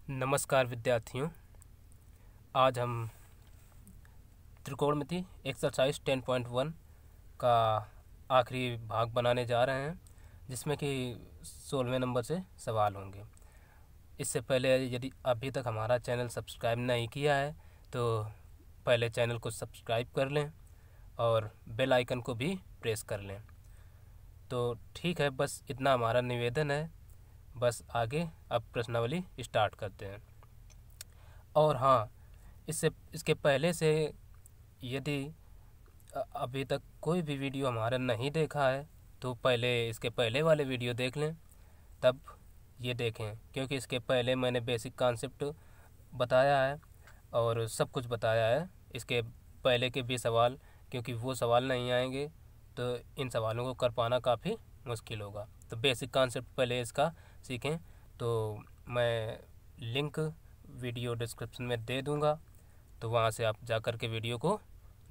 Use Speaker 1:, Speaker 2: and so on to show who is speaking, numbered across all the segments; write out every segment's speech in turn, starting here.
Speaker 1: नमस्कार विद्यार्थियों। आज हम त्रिकोणमिति एक्सरसाइज 10.1 का आखिरी भाग बनाने जा रहे हैं, जिसमें कि 16वें नंबर से सवाल होंगे। इससे पहले यदि अभी तक हमारा चैनल सब्सक्राइब नहीं किया है तो पहले चैनल को सब्सक्राइब कर लें और बेल आइकन को भी प्रेस कर लें। तो ठीक है, बस इतना हमारा निवेदन है। बस आगे अब प्रश्नावली स्टार्ट करते हैं। और हाँ, इसके पहले से यदि अभी तक कोई भी वीडियो हमारा नहीं देखा है तो पहले इसके पहले वाले वीडियो देख लें, तब ये देखें, क्योंकि इसके पहले मैंने बेसिक कॉन्सेप्ट बताया है और सब कुछ बताया है। इसके पहले के भी सवाल, क्योंकि वो सवाल नहीं आएंगे तो इन सवालों को कर पाना काफ़ी मुश्किल होगा। तो बेसिक कॉन्सेप्ट पहले इसका सीखें। तो मैं लिंक वीडियो डिस्क्रिप्शन में दे दूंगा, तो वहाँ से आप जाकर के वीडियो को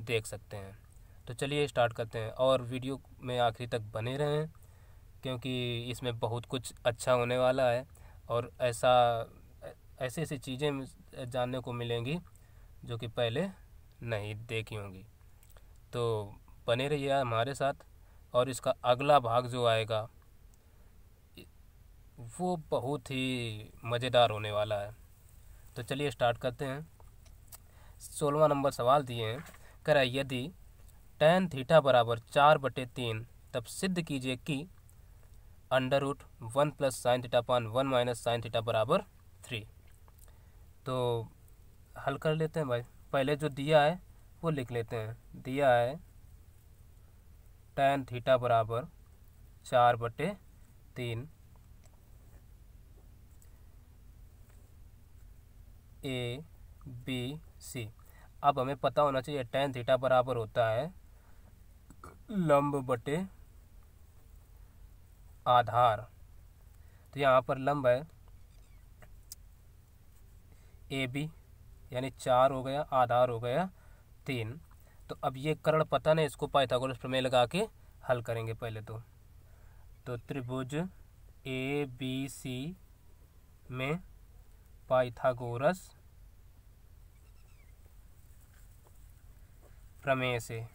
Speaker 1: देख सकते हैं। तो चलिए स्टार्ट करते हैं और वीडियो में आखिरी तक बने रहें, क्योंकि इसमें बहुत कुछ अच्छा होने वाला है और ऐसी ऐसी चीज़ें जानने को मिलेंगी जो कि पहले नहीं देखी होंगी। तो बने रहिए हमारे साथ। और इसका अगला भाग जो आएगा वो बहुत ही मज़ेदार होने वाला है। तो चलिए स्टार्ट करते हैं। 16वां नंबर सवाल दिए हैं, कह रहा है यदि tan थीटा बराबर 4/3 तब सिद्ध कीजिए कि √1 + sin theta upon 1 - sin theta बराबर 3। तो हल कर लेते हैं भाई। पहले जो दिया है वो लिख लेते हैं। दिया है tan थीटा बराबर 4/3 ABC। अब हमें पता होना चाहिए tan थीटा बराबर होता है लंब बटे आधार। तो यहाँ पर लंब है AB, यानी 4 हो गया, आधार हो गया 3। तो अब ये कर्ण पता नहीं, इसको पाइथागोरस प्रमेय लगा के हल करेंगे पहले। तो त्रिभुज ABC में पाइथागोरस प्रमेय से,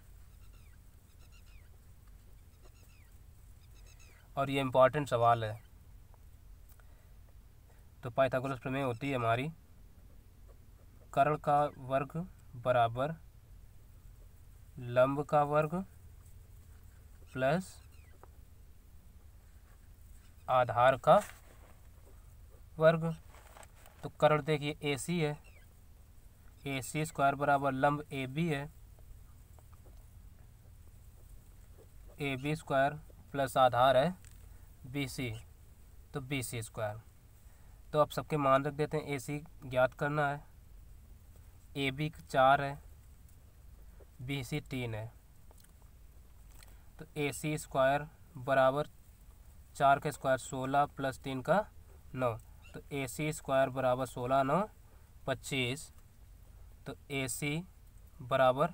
Speaker 1: और ये इम्पॉर्टेंट सवाल है। तो पाइथागोरस प्रमेय होती है हमारी कर्ण का वर्ग बराबर लंब का वर्ग प्लस आधार का वर्ग। तो कर्ण देखिए AC है, AC² बराबर लंब AB है, AB² प्लस आधार है BC, तो BC²। तो अब सबके मान रख देते हैं। AC ज्ञात करना है, AB 4 है, BC 3 है। तो AC² बराबर 4 का स्क्वायर 16 प्लस 3 का 9। तो AC² बराबर 16 9 25। तो AC बराबर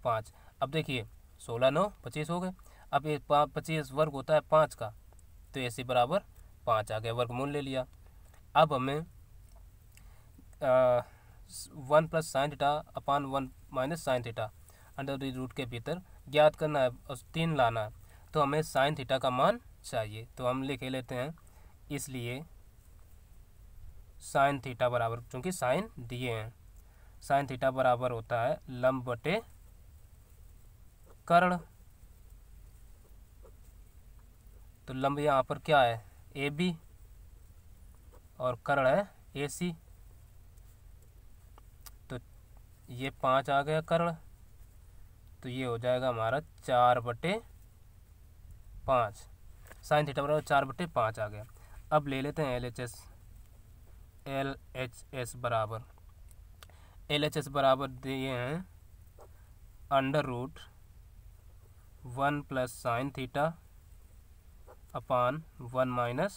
Speaker 1: 5। अब देखिए 16 9 25 हो गए। अब ये 25 वर्ग होता है 5 का, तो AC बराबर 5 आ गया, वर्गमूल ले लिया। अब हमें 1 + sin theta upon 1 - sin theta √√ के भीतर ज्ञात करना है और 3 लाना है। तो हमें sin थीटा का मान चाहिए, तो हम लिख लेते हैं। इसलिए sin थीटा बराबर, चूँकि साइन दिए हैं, sin थीटा बराबर होता है लंब बटे कर्ण। तो लंब यहाँ पर क्या है AB और कर्ण है AC। तो ये 5 आ गया कर्ण, तो ये हो जाएगा हमारा 4/5। साइन थीटा बराबर 4/5 आ गया। अब ले लेते हैं LHS बराबर, LHS बराबर दिए हैं √1 + sin theta upon 1 -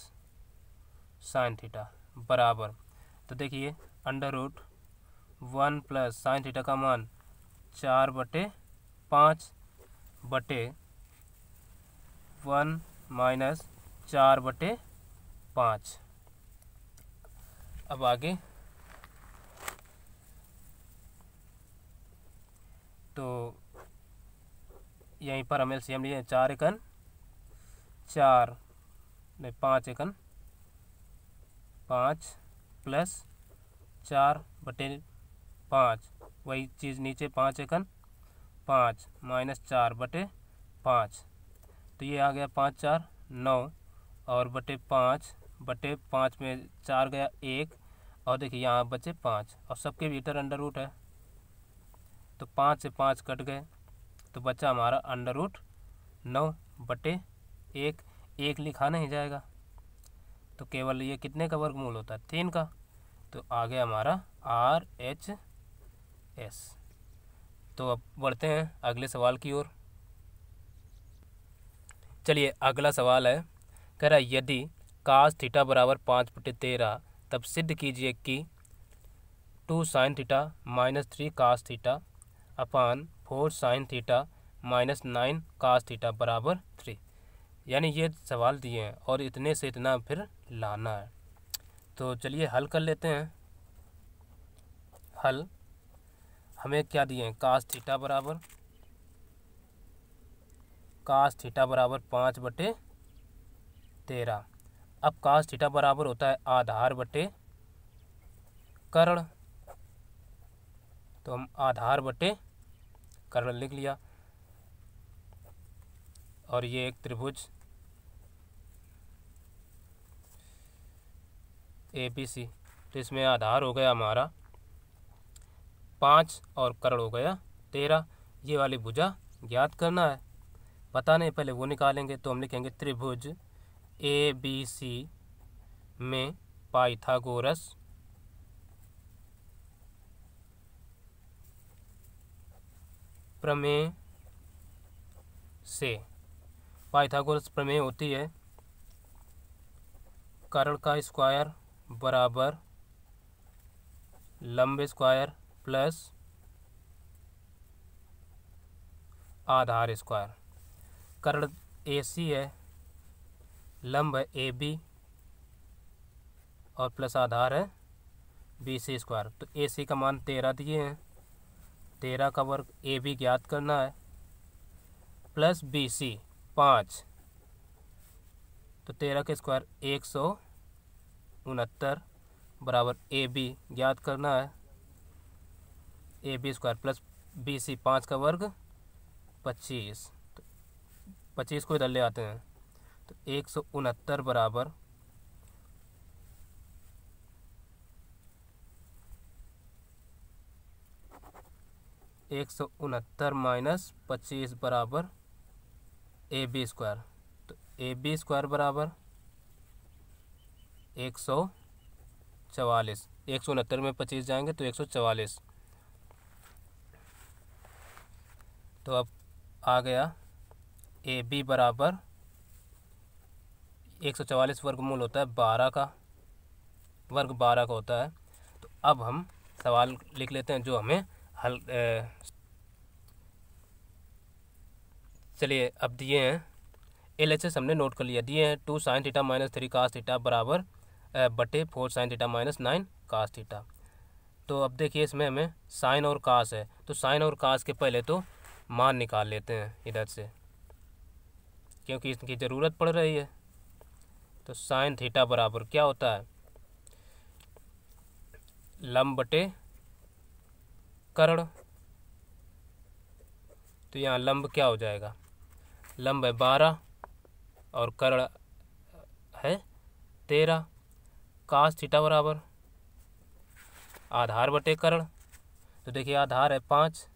Speaker 1: sin theta बराबर। तो देखिए √1 + sin थीटा का मान 4/5 बटे 1 - 4/5। अब आगे तो यहीं पर हम एलसीएम लिए 4 एकन 4 नहीं 5 एकन 5 प्लस 4/5, वही चीज़ नीचे 5 एकन 5 माइनस 4/5, तो ये आ गया 5 4 9 और बटे 5 में 4 गया 1 और देखिए यहाँ बचे 5 और सबके भीतर अंडर रूट है तो 5 से 5 कट गए तो बचा हमारा अंडर रूट 9/1, 1 लिखा नहीं जाएगा तो केवल ये कितने का वर्गमूल होता है 3 का, तो आ गया हमारा RHS। तो अब बढ़ते हैं अगले सवाल की ओर। चलिए अगला सवाल है, कह रहा है यदि cos थीटा बराबर 5/13 तब सिद्ध कीजिए कि 2 sin theta minus 3 cos theta upon 4 sin theta minus 9 cos theta बराबर 3। यानी ये सवाल दिए हैं और इतने से इतना फिर लाना है। तो चलिए हल कर लेते हैं। हल हमें क्या दिए हैं, cos थीटा बराबर 5/13। अब cos थीटा बराबर होता है आधार बटे कर्ण, तो हम आधार बटे कर्ण लिख लिया और ये एक त्रिभुज ABC, तो इसमें आधार हो गया हमारा 5 और कर्ण हो गया 13। ये वाली भुजा ज्ञात करना है, पता नहीं पहले वो निकालेंगे। तो हम लिखेंगे त्रिभुज ABC में पाइथागोरस प्रमेय से, पाइथागोरस प्रमेय होती है कर्ण का स्क्वायर बराबर लंब स्क्वायर प्लस आधार स्क्वायर। कर्ण AC है, लंब है AB और प्लस आधार है BC स्क्वायर। तो AC का मान 13 दिए हैं, 13 का वर्ग AB ज्ञात करना है प्लस BC 5, तो 13 के स्क्वायर 169 बराबर AB ज्ञात करना है, AB स्क्वायर प्लस BC 5 का वर्ग 25, तो 25 को इधर ले आते हैं तो 169 बराबर 169 माइनस 25 बराबर AB स्क्वायर, तो AB स्क्वायर बराबर 144, 169 में 25 जाएंगे तो 144। तो अब आ गया AB बराबर 144 वर्गमूल होता है 12 का, वर्ग 12 का होता है। तो अब हम सवाल लिख लेते हैं जो हमें हल चलिए अब दिए हैं LHS हमने नोट कर लिया, दिए हैं 2 sin theta minus 3 cos theta बराबर बटे 4 sin theta minus 9 cos theta. तो अब देखिए इसमें हमें साइन और कास है, तो साइन और कास के पहले तो मान निकाल लेते हैं इधर से क्योंकि इसकी ज़रूरत पड़ रही है। तो साइन थीटा बराबर क्या होता है, लंब बटे कर्ण, तो यहाँ लंब क्या हो जाएगा, लंब है 12 और कर्ण है 13। कास थीटा बराबर आधार बटे कर्ण, तो देखिए आधार है 5,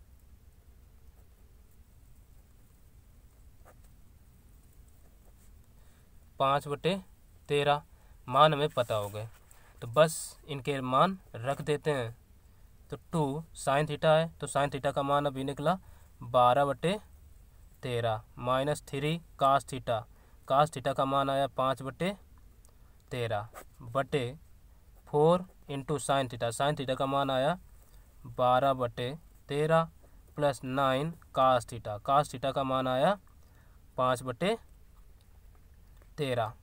Speaker 1: पाँच बटे 13, मान हमें पता हो गए तो बस इनके मान रख देते हैं। तो 2 साइन थीटा है तो साइन थीटा का मान अभी निकला 12/13 माइनस 3 कास थीटा का मान आया 5/13 बटे 4 इंटू साइन थीटा का मान आया 12/13 प्लस 9 कास थीटा का मान आया 5/13।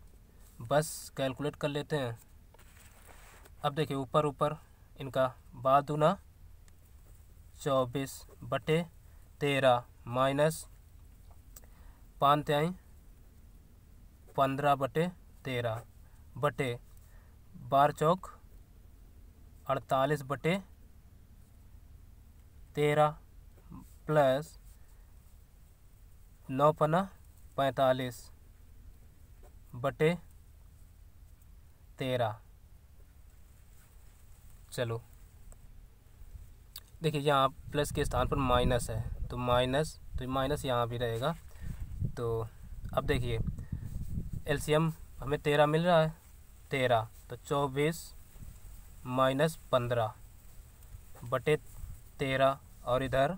Speaker 1: बस कैलकुलेट कर लेते हैं अब देखिए ऊपर ऊपर इनका बाद दूना 24/13 माइनस 5 15/13 बटे 12 चौक 48/13 प्लस 9 पना 45/13। चलो देखिए यहाँ प्लस के स्थान पर माइनस है तो माइनस यहाँ भी रहेगा। तो अब देखिए एलसीएम हमें 13 मिल रहा है, 13 तो 24 माइनस 15/13 और इधर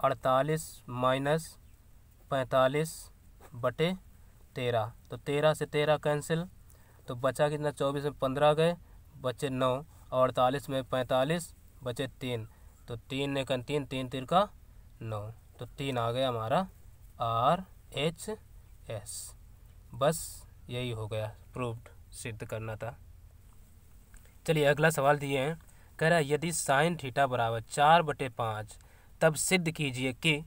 Speaker 1: 48 माइनस 45/13 तो 13 से 13 कैंसिल तो बचा कितना, 24 में 15 गए बचे 9 और 48 में 45 बचे 3 तो 3 एकन 3 3 3 का 9 तो 3 आ गया हमारा RHS। बस यही हो गया, प्रूव्ड, सिद्ध करना था। चलिए अगला सवाल दिए हैं, कह रहा है यदि साइन थीटा बराबर 4/5 तब सिद्ध कीजिए कि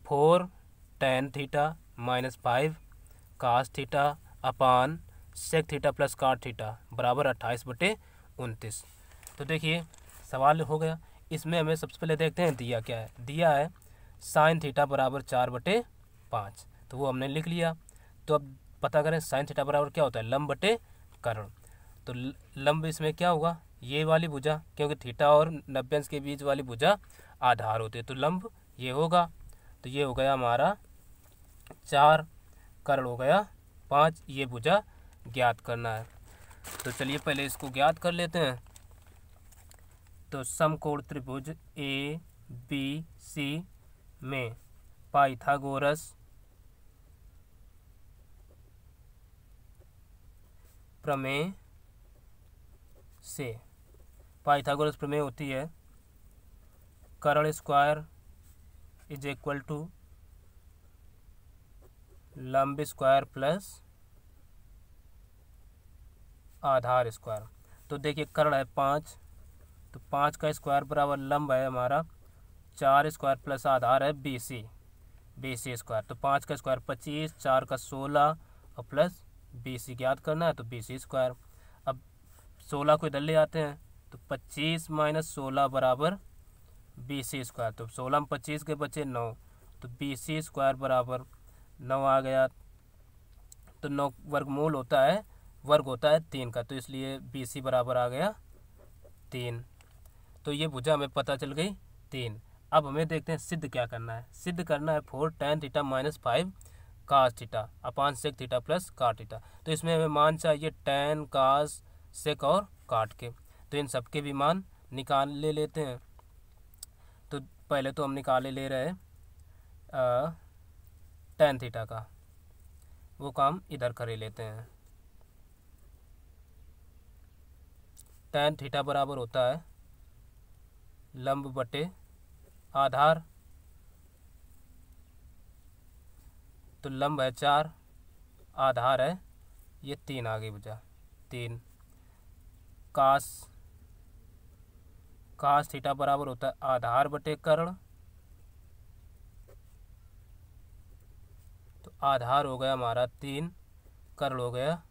Speaker 1: 4 tan theta minus 5 cos theta upon sec theta plus cot theta बराबर 28/29। तो देखिए सवाल हो गया, इसमें हमें सबसे पहले देखते हैं दिया क्या है। दिया है साइन थीटा बराबर 4/5 तो वो हमने लिख लिया। तो अब पता करें साइन थीटा बराबर क्या होता है, लंब बटे कर्ण। तो लंब इसमें क्या होगा, ये वाली भुजा, क्योंकि थीटा और 90 अंश के बीच वाली भुजा आधार होती है तो लंब ये होगा। तो ये हो गया हमारा 4, कर्ण हो गया 5, ये भुजा ज्ञात करना है। तो चलिए पहले इसको ज्ञात कर लेते हैं। तो समकोण त्रिभुज ABC में पाइथागोरस प्रमेय से, पाइथागोरस प्रमेय होती है कर्ण स्क्वायर इज इक्वल टू लंब स्क्वायर प्लस आधार स्क्वायर। तो देखिए कर्ण है 5 तो 5 का स्क्वायर बराबर लंब है हमारा 4 स्क्वायर प्लस आधार है BC स्क्वायर। तो 5 का स्क्वायर 25, 4 का 16 और प्लस BC ज्ञात करना है तो BC स्क्वायर। अब 16 को इधर ले आते हैं तो 25 माइनस 16 बराबर BC स्क्वायर। तो 16 में 25 के बचे 9 तो BC स्क्वायर बराबर 9 आ गया। तो 9 वर्गमूल होता है, वर्ग होता है 3 का, तो इसलिए BC बराबर आ गया 3। तो ये भुजा हमें पता चल गई 3। अब हमें देखते हैं सिद्ध क्या करना है। सिद्ध करना है 4 tan theta minus 5 cos theta upon sec theta plus cot theta. तो इसमें हमें मान चाहिए tan, cos, sec और cot के, तो इन सब के भी मान निकाल लेते हैं। तो पहले तो हम निकाले ले रहे tan थीटा का, वो काम इधर कर ही लेते हैं। tan थीटा बराबर होता है लंब बटे आधार। तो लंब है 4, आधार है ये 3 आगे बचा 3। कास थीटा बराबर होता है आधार बटे कर्ण। तो आधार हो गया हमारा 3, कर्ण हो गया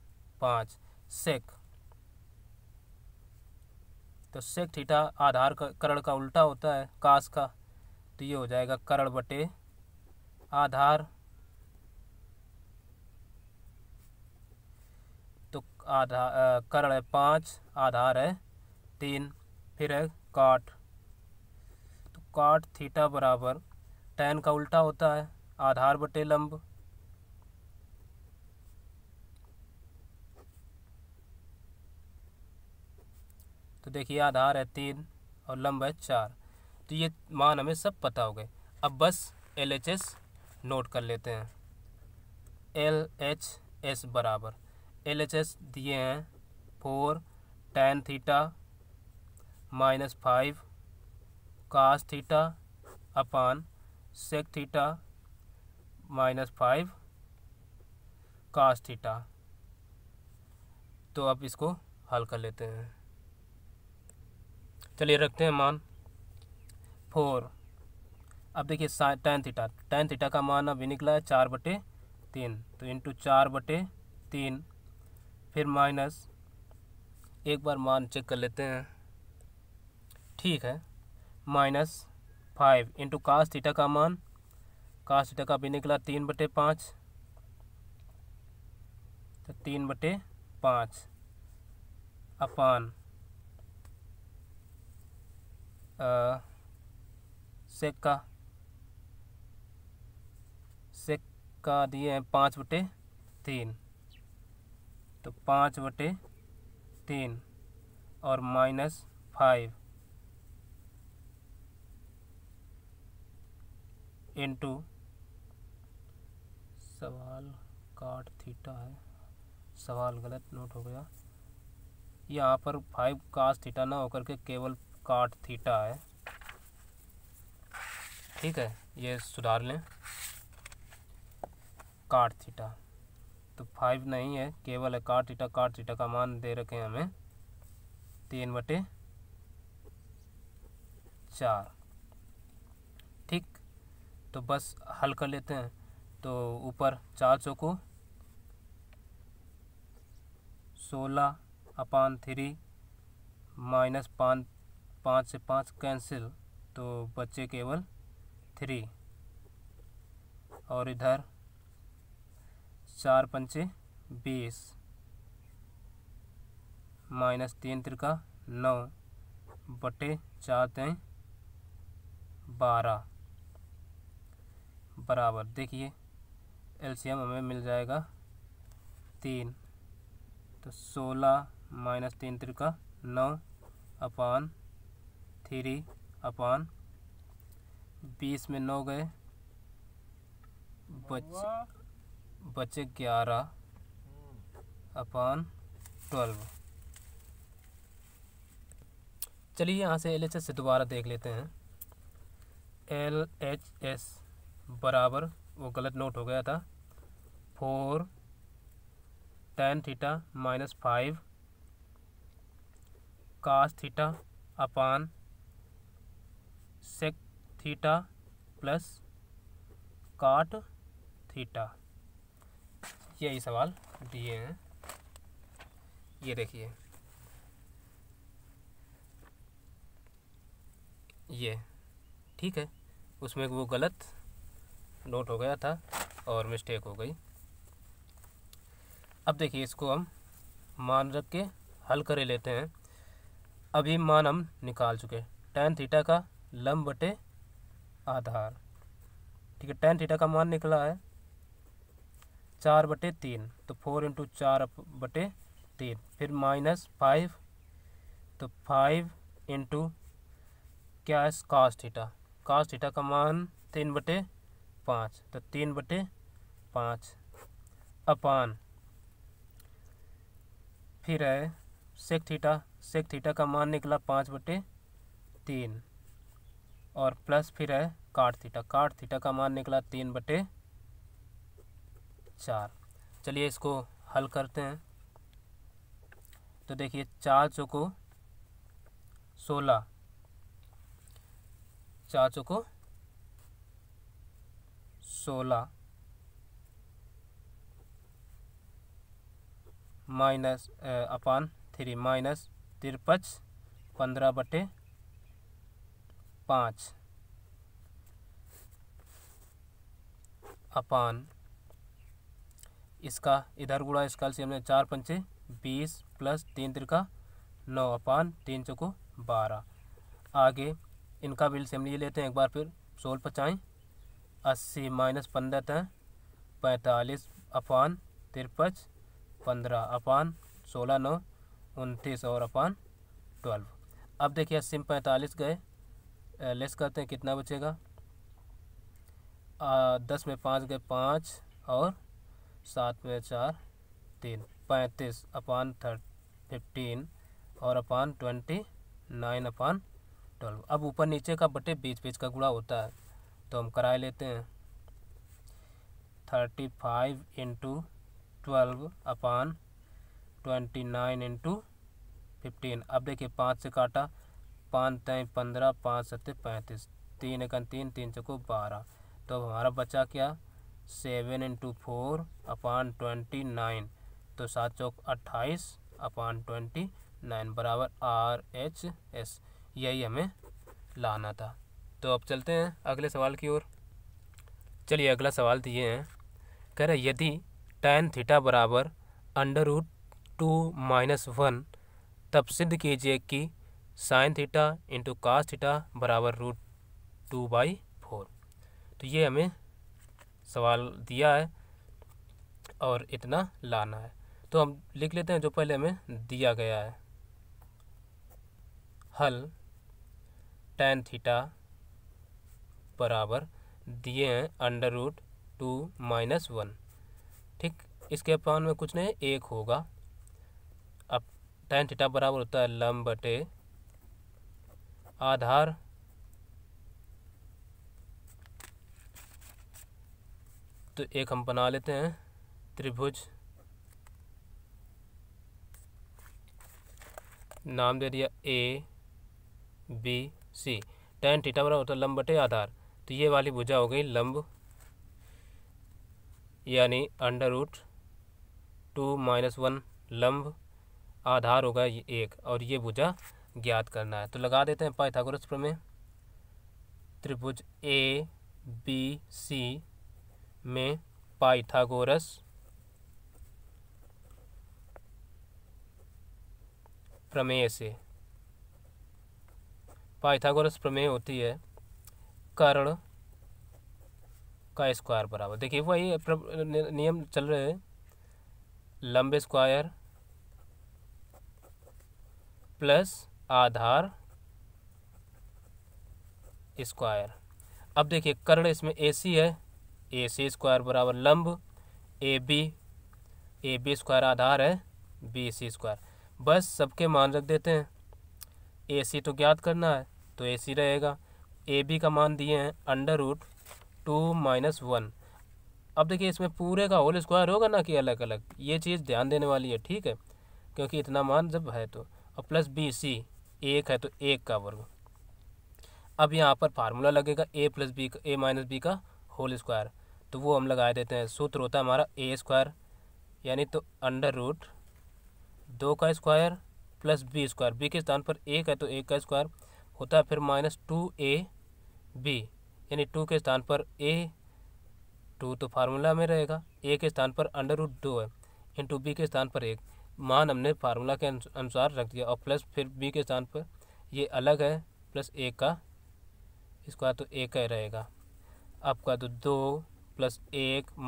Speaker 1: 5। सेक, तो सेक थीटा आधार का कर्ण का उल्टा होता है कास का, तो ये हो जाएगा कर्ण बटे आधार। तो कर्ण है 5, आधार है 3, फिर है काट। तो काट थीटा बराबर tan का उल्टा होता है आधार बटे लंब। तो देखिए आधार है 3 और लंब है 4, तो ये मान हमें सब पता हो गए। अब बस LHS नोट कर लेते हैं। LHS बराबर, LHS दिए हैं 4 tan theta minus 5 cos theta upon sec theta minus 5 cos theta. तो अब इसको हल कर लेते हैं। चलिए रखते हैं मान 4। अब देखिए tan थीटा का मान अभी निकला है 4/3, तो इंटू 4/3, फिर माइनस, एक बार मान चेक कर लेते हैं, ठीक है, -5 इंटू cos थीटा का मान, cos थीटा का भी निकला 3/5, तो 3/5 अपान सेक का दिए हैं 5/3, तो 5/3 और -5 इंटू, सवाल काट थीटा है, सवाल गलत नोट हो गया, यहाँ पर 5 cos थीटा ना होकर के केवल काट थीटा है, ठीक है, ये सुधार लें, काट थीटा, तो 5 नहीं है, केवल है काट थीटा। काट थीटा का मान दे रखे हैं हमें 3/4, ठीक। तो बस हल कर लेते हैं। तो ऊपर 4 चौको 16/3, -5 से 5 कैंसिल, तो बचे केवल 3, और इधर 4×5 20, -3 त्रिका 9 बटे 4×3 12, बराबर, देखिए एलसीएम हमें मिल जाएगा 3, तो 16 -3 त्रिका 9/3/20 में 9 गए, बचे 11/12। चलिए यहाँ से LHS से दोबारा देख लेते हैं। LHS बराबर, वो गलत नोट हो गया था, 4 tan theta -5 cos theta upon sec theta plus काट थीटा, यही सवाल दिए हैं, ये देखिए, ये ठीक है, उसमें वो गलत नोट हो गया था और मिस्टेक हो गई। अब देखिए इसको हम मान रख के हल कर लेते हैं। अभी मान हम निकाल चुके, tan थीटा का लंब बटे आधार, ठीक है, tan थीटा का मान निकला है 4/3, तो 4 इंटू 4/3, फिर -5, तो 5 इंटू क्या है cos थीटा, cos थीटा का मान 3/5, तो 3/5 अपान, फिर है sec थीटा का मान निकला 5/3, और प्लस फिर है काट थीटा का मान निकला 3/4। चलिए इसको हल करते हैं। तो देखिए 4 चौको 16, 4 चौको 16 माइनस अपान 3 -53 15/5 अपान, इसका इधर गुणा, इसका एलसीएम में 4×5 20 प्लस 3 त्रिका 9 अपान 3 चौको 12। आगे इनका भी एलसीएम लिए लेते हैं एक बार, फिर 16 पचाएँ 80 -15 45 अपान 53 15 अपान 16 9 29 और अपान 12। अब देखिए 80 में 45 गए, लेस करते हैं, कितना बचेगा, 10 में 5 गए 5, और 7 में 4 3, 35 अपान 15 और अपान 29/12। अब ऊपर नीचे का बटे बीच बीच का गुणा होता है, तो हम कराए लेते हैं। 35 इंटू 12 अपान 29 इंटू 15। अब देखिए 5 से काटा, 5 3 15, 5 7 35, 3 1 3, 3 चौको 12। तो अब हमारा बचा क्या, 7 × 4 अपान 29। तो 7 चौक 28 अपान 29 बराबर RHS। यही हमें लाना था। तो अब चलते हैं अगले सवाल की ओर। चलिए अगला सवाल दिए हैं, कह रहे यदि tan थीटा बराबर √2 - 1 तब सिद्ध कीजिए कि sin थीटा × cos थीटा बराबर √2/4। तो ये हमें सवाल दिया है और इतना लाना है। तो हम लिख लेते हैं जो पहले हमें दिया गया है। हल tan थीटा बराबर दिए हैं √2 - 1। ठीक, इसके अपान में कुछ नहीं, 1 होगा। अब tan थीटा बराबर होता है लंब बटे आधार, तो एक हम बना लेते हैं त्रिभुज, नाम दे दिया ABC। tan थीटा बराबर होता है लंब बटे आधार, तो ये वाली भुजा हो गई लंब, यानी √2 - 1 लंब, आधार होगा 1 और ये भुजा ज्ञात करना है। तो लगा देते हैं पाइथागोरस प्रमेय। त्रिभुज ABC में पाइथागोरस प्रमेय से, पाइथागोरस प्रमेय होती है कर्ण का स्क्वायर बराबर, देखिए वही नियम चल रहे हैं, लंब स्क्वायर प्लस आधार स्क्वायर। अब देखिए कर्ण इसमें AC है, AC स्क्वायर बराबर लंब AB स्क्वायर आधार है BC स्क्वायर। बस सबके मान रख देते हैं। AC तो ज्ञात करना है तो AC रहेगा। AB का मान दिए हैं √2 - 1। अब देखिए इसमें पूरे का होल स्क्वायर होगा ना कि अलग अलग, ये चीज़ ध्यान देने वाली है, ठीक है, क्योंकि इतना मान जब है तो। और प्लस BC 1 है तो 1 का वर्ग। अब यहाँ पर फार्मूला लगेगा A - B का होल स्क्वायर, तो वो हम लगा देते हैं। सूत्र होता है हमारा A स्क्वायर, यानी तो √2 का square plus B square, B के स्थान पर 1 है तो 1 का स्क्वायर होता है, फिर -2AB, यानी 2 के स्थान पर A, 2 तो फार्मूला में रहेगा, A के स्थान पर √2 है, इंटू B के स्थान पर 1, मान हमने फार्मूला के अनुसार रख दिया, और प्लस फिर B के स्थान पर ये अलग है प्लस 1 का स्क्वायर, तो 1 का रहेगा। आपका तो 2 + 1 -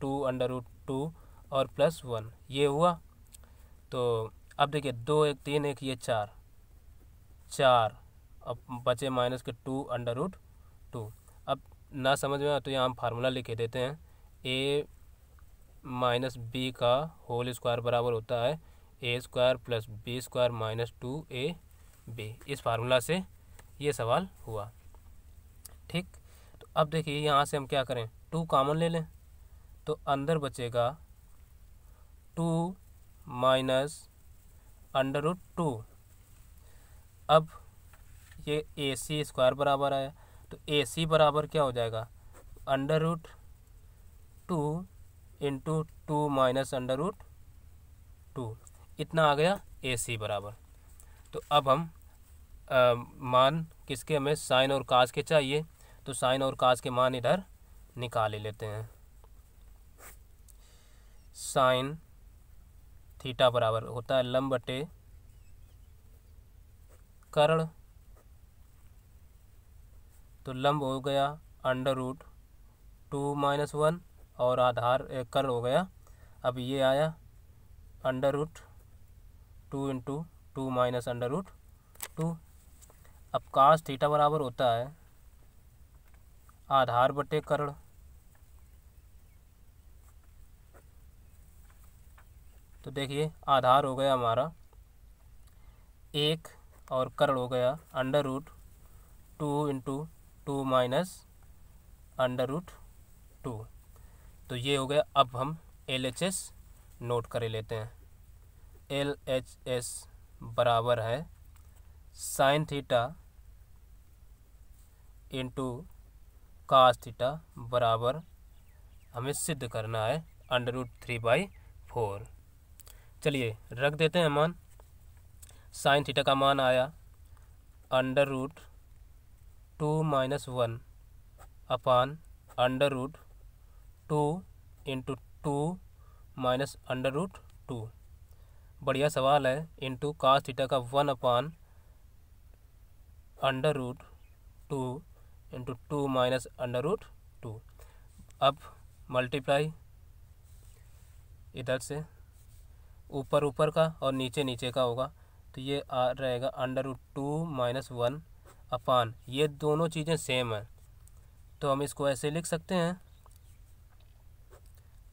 Speaker 1: 2 √2 और प्लस 1 ये हुआ। तो अब देखिए 2 1 3 1 ये 4, अब बचे माइनस के 2 √2। अब ना समझ में आए तो यहाँ हम फार्मूला लिखे देते हैं, A - B का होल स्क्वायर बराबर होता है A square plus B square -2AB। इस फार्मूला से ये सवाल हुआ। ठीक, तो अब देखिए यहाँ से हम क्या करें, 2 कॉमन ले लें, तो अंदर बचेगा 2 - √2। अब ये AC स्क्वायर बराबर आया, तो AC बराबर क्या हो जाएगा, √2 × 2 - √2, इतना आ गया AC बराबर। तो अब हम मान किसके, हमें साइन और कास के चाहिए, तो साइन और कास के मान इधर निकाल ही लेते हैं। साइन थीटा बराबर होता है लंब बटे कर्ण, तो लंब हो गया √2 - 1 और आधार कर्ण हो गया, अब ये आया √2 × 2 - √2। अब कास थीटा बराबर होता है आधार बटे कर्ण, तो देखिए आधार हो गया हमारा 1 और कर्ण हो गया √2 × 2 - √2। तो ये हो गया। अब हम LHS नोट कर लेते हैं। LHS बराबर है sine theta into cos theta बराबर हमें सिद्ध करना है √3/4। चलिए रख देते हैं मान। साइन थीटा का मान आया √2 - 1 अपान √2 इंटू 2 माइनस √2। बढ़िया सवाल है। इंटू कास थीटा का 1 अपान √2 इंटू 2 माइनस √2। अब मल्टीप्लाई इधर से ऊपर ऊपर का और नीचे नीचे का होगा, तो ये आ रहेगा √2 - 1 अपान, ये दोनों चीज़ें सेम हैं तो हम इसको ऐसे लिख सकते हैं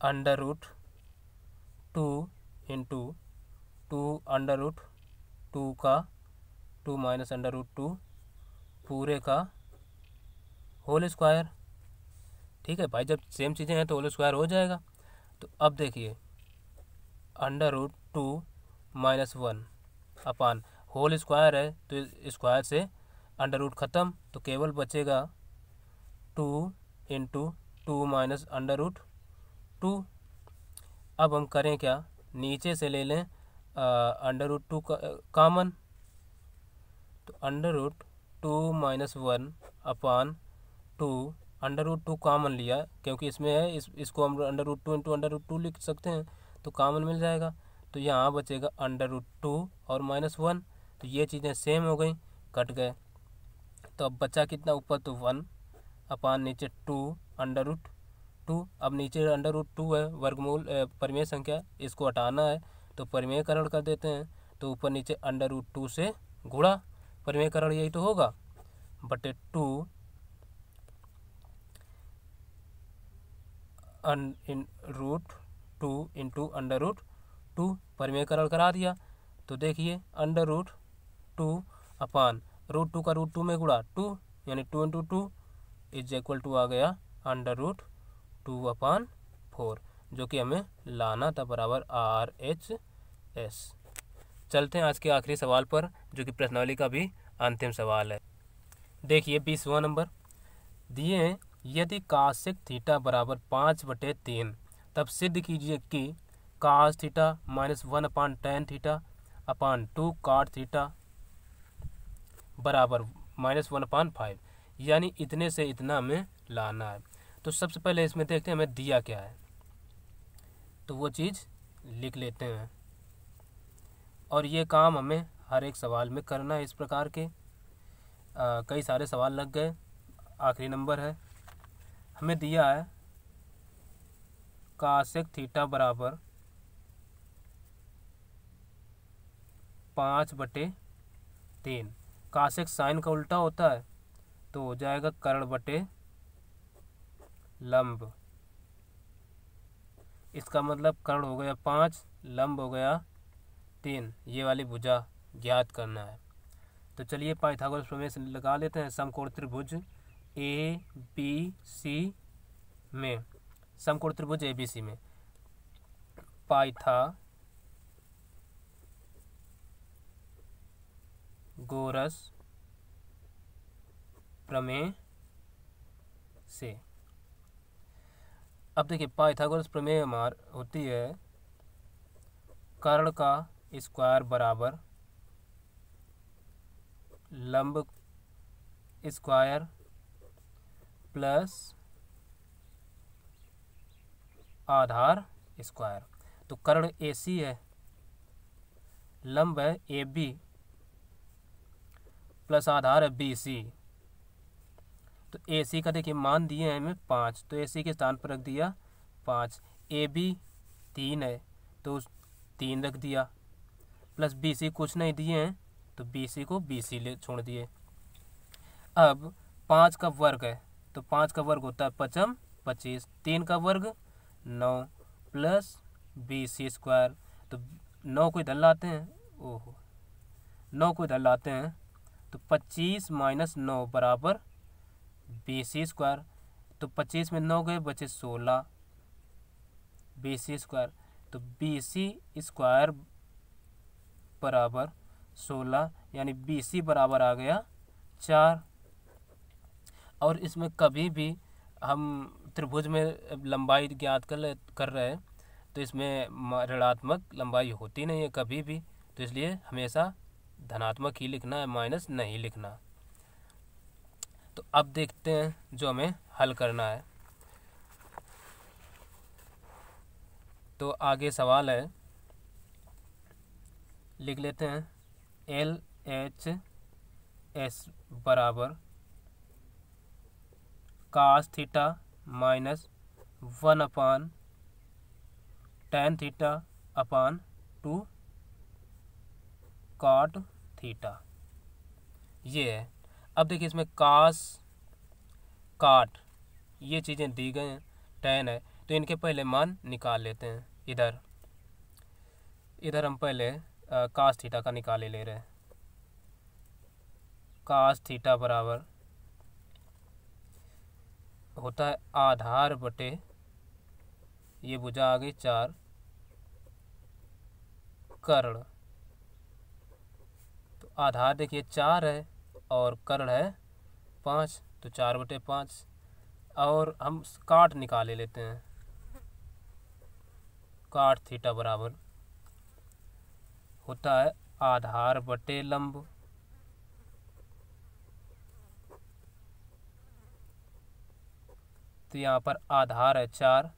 Speaker 1: √2 इंटू 2 √2 का 2 माइनस √2 पूरे का होल स्क्वायर। ठीक है भाई, जब सेम चीज़ें हैं तो होल स्क्वायर हो जाएगा। तो अब देखिए √2 - 1 अपान होल स्क्वायर है तो स्क्वायर से अंडर ख़त्म, तो केवल बचेगा 2 इंटू 2 माइनस √2। अब हम करें क्या, नीचे से ले लें √2 का कामन, तो √2 - 1 अपान 2 √2 कामन लिया क्योंकि इसमें है, इसको हम √2 इंटू √2 लिख सकते हैं तो कामन मिल जाएगा। तो यहाँ बचेगा √2 और -1, तो ये चीज़ें सेम हो गई, कट गए। तो अब बचा कितना, ऊपर तो 1 अपान नीचे 2 √2। अब नीचे √2 है वर्गमूल परिमेय संख्या, इसको हटाना है तो परिमेयकरण कर देते हैं। तो ऊपर नीचे √2 से गुणा, परिमेयकरण यही तो होगा, बटे 2 √2 इंटू √2, परिमेयकरण करा दिया। तो देखिए √2 अपान √2 का √2 में गुणा 2, यानी 2 इंटू 2 इज इक्वल टू आ गया √2/4, जो कि हमें लाना था बराबर RHS। चलते हैं आज के आखिरी सवाल पर, जो कि प्रश्नावली का भी अंतिम सवाल है। देखिए 20वां नंबर दिए हैं, यदि कासेक थीटा बराबर 5/3 तब सिद्ध कीजिए कि कास थीटा -1 अपान टेन थीटा अपान 2 काट थीटा बराबर -1/5, यानी इतने से इतना हमें लाना है। तो सबसे पहले इसमें देखते हैं हमें दिया क्या है, तो वो चीज़ लिख लेते हैं। और ये काम हमें हर एक सवाल में करना है। इस प्रकार के कई सारे सवाल लग गए। आखिरी नंबर है, हमें दिया है कासेक थीटा बराबर 5/3। कासेक साइन का उल्टा होता है तो हो जाएगा कर्ण बटे लंब। इसका मतलब कर्ण हो गया 5, लंब हो गया 3। ये वाली भुजा ज्ञात करना है। तो चलिए पाइथागोरस प्रमेय से लगा लेते हैं। समकोण त्रिभुज ABC में, समकोण त्रिभुज ABC में पाइथागोरस प्रमेय से, अब देखिए पाइथागोरस प्रमेय होती है कर्ण का स्क्वायर बराबर लंब स्क्वायर प्लस आधार स्क्वायर। तो कर्ण AC है, लंब है AB प्लस आधार है BC। तो AC का देखिए मान दिए हैं हमें 5, तो AC के स्थान पर रख दिया 5। AB 3 है तो 3 रख दिया, प्लस BC कुछ नहीं दिए हैं तो BC को BC ले छोड़ दिए। अब 5 का वर्ग है तो 5 का वर्ग होता है 5 25, 3 का वर्ग 9 प्लस BC स्क्वायर। तो 9 को इधर लाते हैं, ओहो 9 को इधर लाते हैं तो 25 माइनस 9 बराबर BC स्क्वायर। तो 25 में 9 गए बचे 16 BC स्क्वायर। तो BC स्क्वायर बराबर 16 यानी BC बराबर आ गया 4। और इसमें कभी भी हम त्रिभुज में लंबाई ज्ञात कर रहे हैं तो इसमें ऋणात्मक लंबाई होती नहीं है कभी भी, तो इसलिए हमेशा धनात्मक ही लिखना है, माइनस नहीं लिखना। तो अब देखते हैं जो हमें हल करना है। तो आगे सवाल है, लिख लेते हैं LHS बराबर cos theta minus 1/tan theta upon 2 cot theta, ये है। अब देखिए इसमें कास काट ये चीज़ें दी गई हैं, tan है, तो इनके पहले मान निकाल लेते हैं। इधर हम पहले कास थीटा का निकाले ले रहे हैं। कास थीटा बराबर होता है आधार बटे, ये भुजा आ गई 4 कर्ण, तो आधार देखिए 4 है और कर्ण है 5, तो 4/5। और हम काट निकाले लेते हैं। काट थीटा बराबर होता है आधार बटे लंब, तो यहाँ पर आधार है 4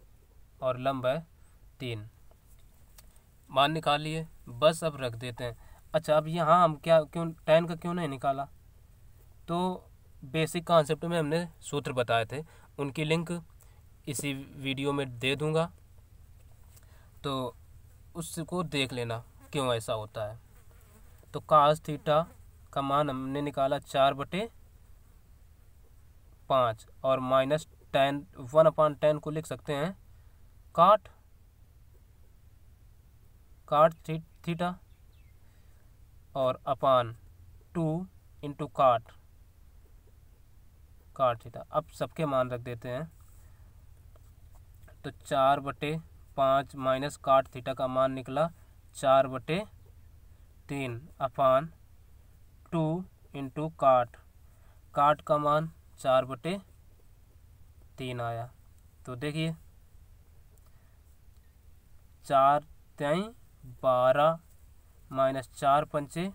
Speaker 1: और लंब है 3। मान निकाल लिए, बस अब रख देते हैं। अच्छा, अब यहाँ हम क्यों tan का क्यों नहीं निकाला, तो बेसिक कॉन्सेप्ट में हमने सूत्र बताए थे, उनकी लिंक इसी वीडियो में दे दूँगा, तो उसको देख लेना क्यों ऐसा होता है। तो cos थीटा का मान हमने निकाला 4/5 और माइनस tan 1/tan को लिख सकते हैं काट थीटा और अपान 2 इंटू काट थीटा। अब सबके मान रख देते हैं, तो 4/5 माइनस काट थीटा का मान निकला 4/3 अपान 2 इंटू काट का मान 4/3 आया। तो देखिए 4×3 12 माइनस 4×5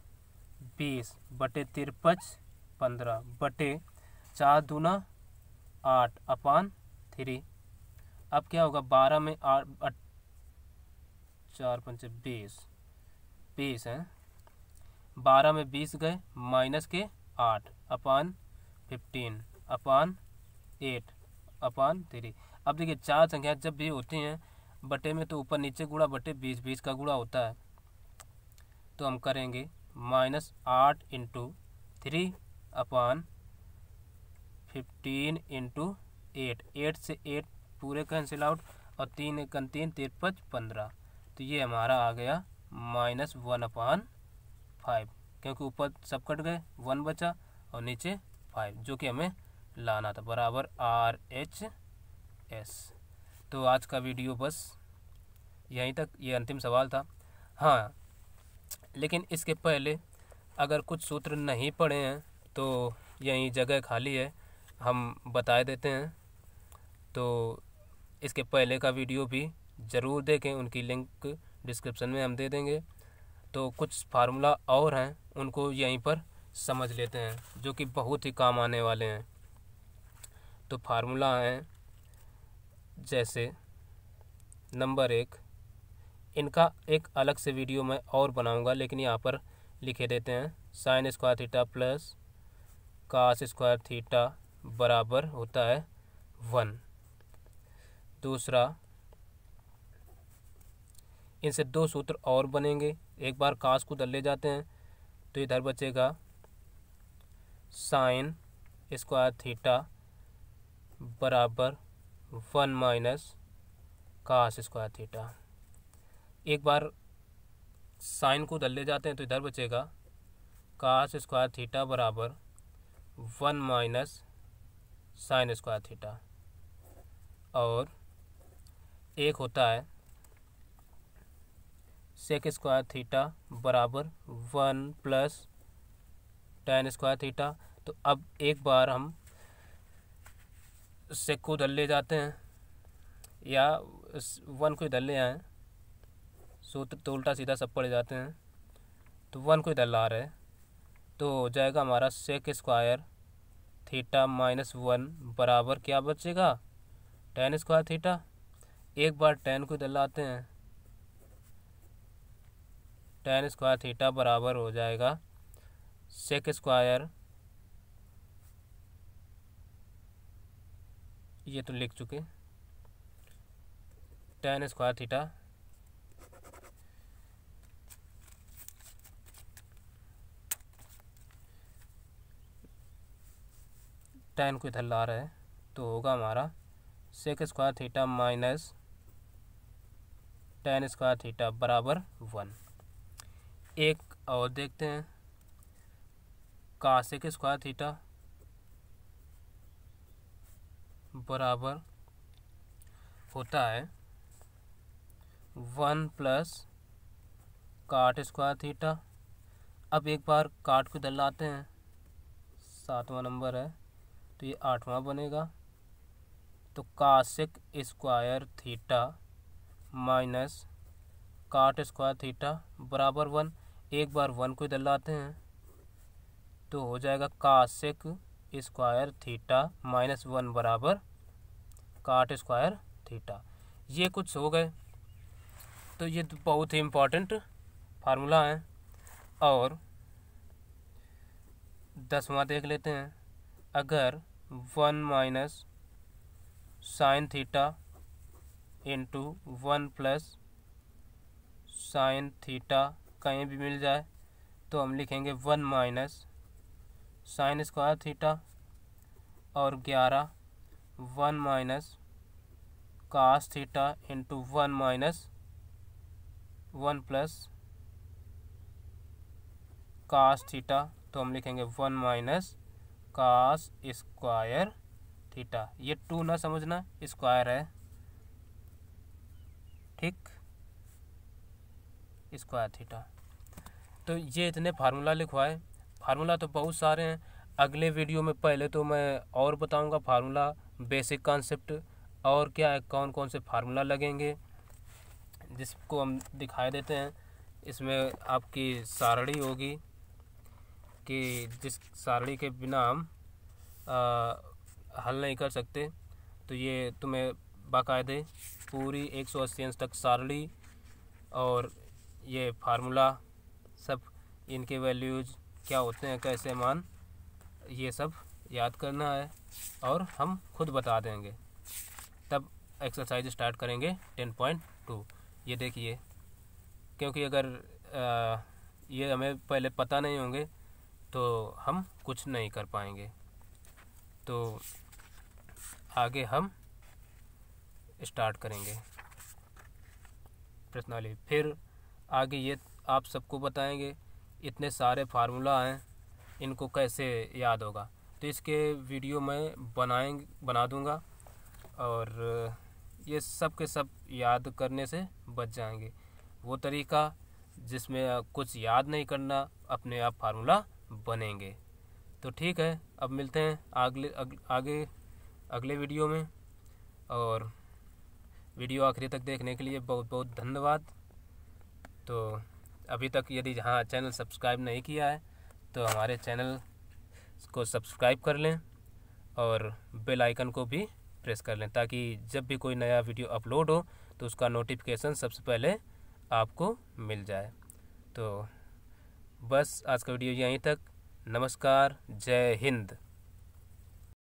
Speaker 1: 20 बटे 53 15 बटे 4×2 8 अपान 3। अब क्या होगा, 12 में 8 4×5 20 है, 12 में 20 गए माइनस के 8 अपान 15 अपान 8 अपान 3। अब देखिए 4 संख्या जब भी होती हैं बटे में तो ऊपर नीचे गुणा बटे 20 का गुणा होता है, तो हम करेंगे -8 इंटू 3 अपान 15 इंटू 8 से 8 पूरे कैंसिल आउट और 3 × 3 53 15, तो ये हमारा आ गया -1/5, क्योंकि ऊपर सब कट गए 1 बचा और नीचे 5 जो कि हमें लाना था, बराबर RHS। तो आज का वीडियो बस यहीं तक, ये अंतिम सवाल था। हाँ, लेकिन इसके पहले अगर कुछ सूत्र नहीं पढ़े हैं तो यहीं जगह खाली है, हम बता देते हैं। तो इसके पहले का वीडियो भी ज़रूर देखें, उनकी लिंक डिस्क्रिप्शन में हम दे देंगे। तो कुछ फार्मूला और हैं, उनको यहीं पर समझ लेते हैं, जो कि बहुत ही काम आने वाले हैं। तो फार्मूला हैं जैसे नंबर 1, इनका एक अलग से वीडियो मैं और बनाऊंगा, लेकिन यहाँ पर लिखे देते हैं sin square theta plus cos square theta बराबर होता है 1। दूसरा, इनसे 2 सूत्र और बनेंगे। एक बार cos को उधर ले जाते हैं तो इधर बचेगा sin स्क्वायर थीटा बराबर 1 माइनस cos स्क्वायर थीटा। एक बार साइन को उधर ले जाते हैं तो इधर बचेगा cos स्क्वायर थीटा बराबर 1 माइनस sin स्क्वायर थीटा। और एक होता है सेक स्क्वायर थीटा बराबर 1 प्लस tan स्क्वायर थीटा। तो अब एक बार हम सेक को इधर ले जाते हैं या 1 को इधर ले आएँ, सूत्र तो उल्टा सीधा सब पड़ जाते हैं। तो 1 को इधर ला रहे, तो हो जाएगा हमारा सेक स्क्वायर थीटा माइनस 1 बराबर क्या बचेगा, tan स्क्वायर थीटा। एक बार tan को इधर लाते हैं, tan स्क्वायर थीटा बराबर हो जाएगा सेक स्क्वायर, ये तो लिख चुके, tan स्क्वायर थीटा tan को इधर ला रहे हैं, तो होगा हमारा sec square theta minus tan square theta बराबर 1। एक और देखते हैं, कासेक स्क्वायर थीटा बराबर होता है 1 प्लस काट स्क्वायर थीटा। अब एक बार काट को इधर लाते हैं, 7वां नंबर है तो ये 8वां बनेगा। तो cosec square theta minus cot square theta बराबर 1। एक बार 1 को इधर लाते हैं, तो हो जाएगा कासेक स्क्वायर थीटा माइनस 1 बराबर काट स्क्वायर थीटा। ये कुछ हो गए, तो ये तो बहुत ही इम्पोर्टेंट फार्मूला है। और 10वां देख लेते हैं, अगर 1 minus sign theta into 1 plus sine theta कहीं भी मिल जाए, तो हम लिखेंगे 1 माइनस साइन स्क्वायर थीटा, और 11 1 minus cos theta into 1 minus 1 plus cos theta, तो हम लिखेंगे 1 माइनस कास स्क्वायर थीटा। ये 2 ना समझना, स्क्वायर है, ठीक, स्क्वायर थीटा। तो ये इतने फार्मूला लिखवाए। फार्मूला तो बहुत सारे हैं, अगले वीडियो में पहले तो मैं और बताऊंगा फार्मूला, बेसिक कॉन्सेप्ट और क्या है, कौन कौन से फार्मूला लगेंगे, जिसको हम दिखाई देते हैं। इसमें आपकी सारणी होगी कि जिस सारणी के बिना हम हल नहीं कर सकते। तो ये तुम्हें बाकायदे पूरी 180 अंश तक सारणी और ये फार्मूला सब, इनके वैल्यूज क्या होते हैं, कैसे मान, ये सब याद करना है और हम खुद बता देंगे। तब एक्सरसाइज स्टार्ट करेंगे 10.2। ये देखिए, क्योंकि अगर ये हमें पहले पता नहीं होंगे तो हम कुछ नहीं कर पाएंगे। तो आगे हम स्टार्ट करेंगे प्रश्नावली, फिर आगे ये आप सबको बताएंगे। इतने सारे फार्मूला हैं, इनको कैसे याद होगा, तो इसके वीडियो मैं बना दूंगा, और ये सब के सब याद करने से बच जाएंगे। वो तरीका जिसमें कुछ याद नहीं करना, अपने आप फार्मूला बनेंगे। तो ठीक है, अब मिलते हैं अगले वीडियो में, और वीडियो आखिरी तक देखने के लिए बहुत बहुत धन्यवाद। तो अभी तक यदि हाँ चैनल सब्सक्राइब नहीं किया है तो हमारे चैनल को सब्सक्राइब कर लें और बेल आइकन को भी प्रेस कर लें, ताकि जब भी कोई नया वीडियो अपलोड हो तो उसका नोटिफिकेशन सबसे पहले आपको मिल जाए। तो बस आज का वीडियो यहीं तक। नमस्कार, जय हिंद।